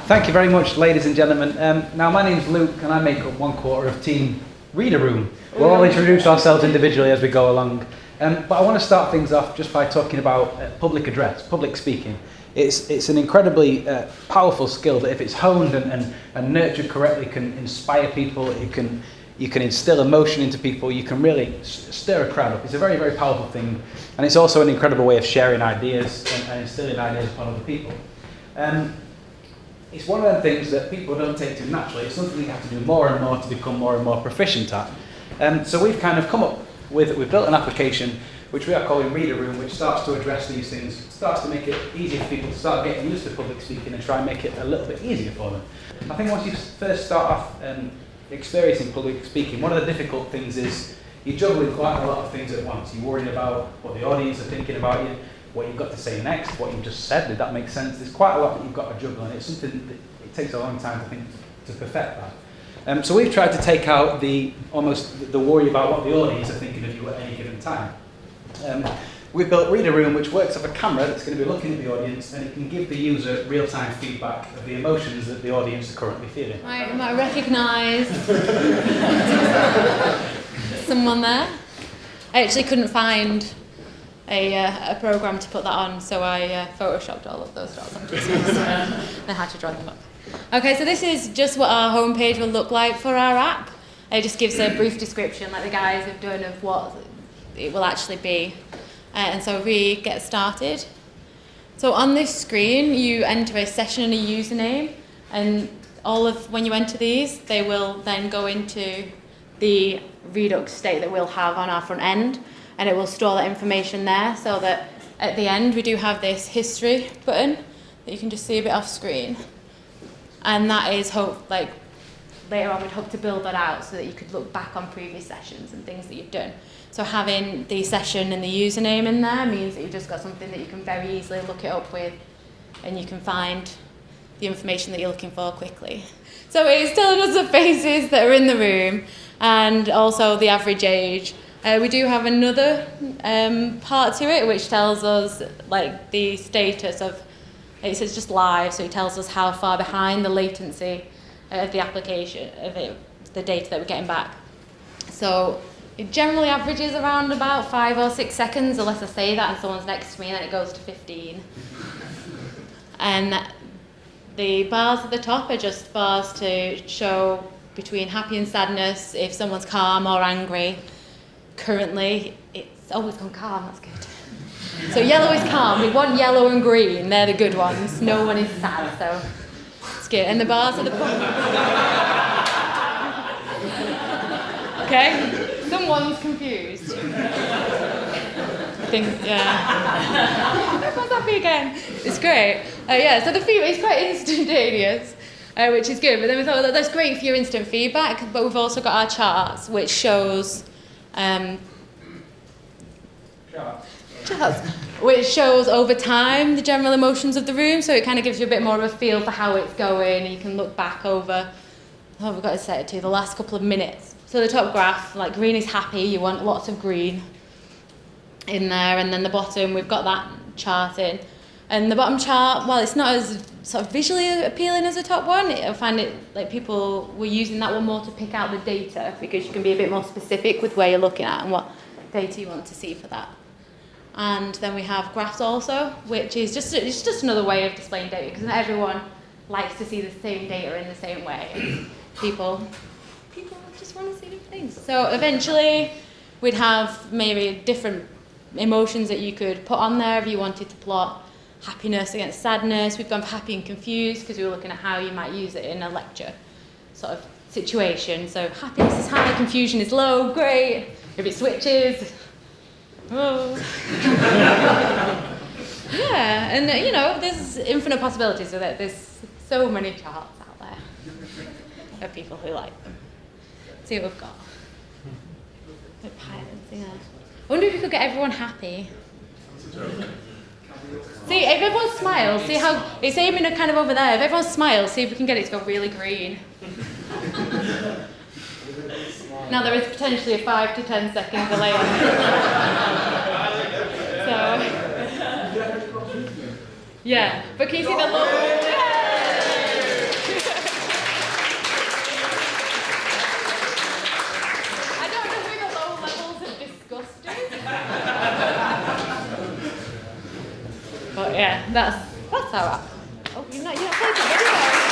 Thank you very much, ladies and gentlemen. Now, my name's Luke, and I make up 1/4 of Team Reader Room. We'll all introduce ourselves individually as we go along. But I want to start things off just by talking about public address, public speaking. It's an incredibly powerful skill that, if it's honed and nurtured correctly, can inspire people. You can instill emotion into people. You can really stir a crowd up. It's a very, very powerful thing. And it's also an incredible way of sharing ideas and instilling ideas upon other people. It's one of them things that people don't take too naturally. It's something you have to do more and more to become more and more proficient at. So we've kind of come up with, we've built an application which we are calling Reader Room, which starts to address these things, starts to make it easier for people to start getting used to public speaking and try and make it a little bit easier for them. I think once you first start off experiencing public speaking, one of the difficult things is you're juggling quite a lot of things at once. You're worrying about what the audience are thinking about you, what you've got to say next, what you've just said, did that make sense? There's quite a lot that you've got to juggle, and it's something that it takes a long time, I think, to perfect that. So we've tried to take out the worry about what the audience are thinking of you at any given time. We've built Reader Room, which works off a camera that's going to be looking at the audience, and it can give the user real-time feedback of the emotions that the audience are currently feeling. I might recognise someone there. I actually couldn't find a program to put that on, so I photoshopped all of those dots onto and I had to draw them up. Okay, so this is just what our homepage will look like for our app. It just gives a brief description, like the guys have done, of what it will actually be. And so we get started. So on this screen, you enter a session and a username, and when you enter these, they will then go into the Redux state that we'll have on our front end, and it will store that information there, so that at the end we do have this history button that you can just see a bit off screen. And that is later on we'd hope to build that out so that you could look back on previous sessions and things that you've done. So having the session and the username in there means that you've just got something that you can very easily look it up with, and you can find the information that you're looking for quickly. So it's telling us the faces that are in the room and also the average age. We do have another part to it which tells us like the status of, it says just live, so it tells us how far behind the latency of the application, the data that we're getting back. So it generally averages around about 5 or 6 seconds, unless I say that and someone's next to me, and then it goes to 15. And the bars at the top are just bars to show between happy and sadness, if someone's calm or angry. Currently, it's always gone calm, that's good. So yellow is calm, we want yellow and green, they're the good ones. No one is sad, so it's good. And the bars at the bottom. Okay? Someone's confused. I think, yeah. Everyone's happy again. It's great. So the feedback is quite instantaneous, which is good. But then we thought, that's great for your instant feedback, but we've also got our charts, which shows which shows over time the general emotions of the room. So it kind of gives you a bit more of a feel for how it's going. You can look back over, we've got to set it to the last couple of minutes. So the top graph, like green is happy, you want lots of green in there, and then the bottom, we've got that chart in. And the bottom chart, well, it's not as sort of visually appealing as the top one. I find it like people were using that one more to pick out the data, because you can be a bit more specific with where you're looking at and what data you want to see for that. And then we have graphs also, which is just another way of displaying data, because not everyone likes to see the same data in the same way. People just want to see different things. So eventually we'd have maybe different emotions that you could put on there if you wanted to plot happiness against sadness. We've gone for happy and confused because we were looking at how you might use it in a lecture sort of situation. So happiness is high, confusion is low, great. If it switches, oh. Yeah, and there's infinite possibilities with it. There's so many charts out there of people who like them. See what we've got. I wonder if we could get everyone happy. See, if everyone smiles, see how it's aiming kind of over there. If everyone smiles, see if we can get it to go really green. Now there is potentially a 5 to 10 second delay on it. So, yeah, but can you see the logo? yeah, that's our app. Oh, you're not playing it,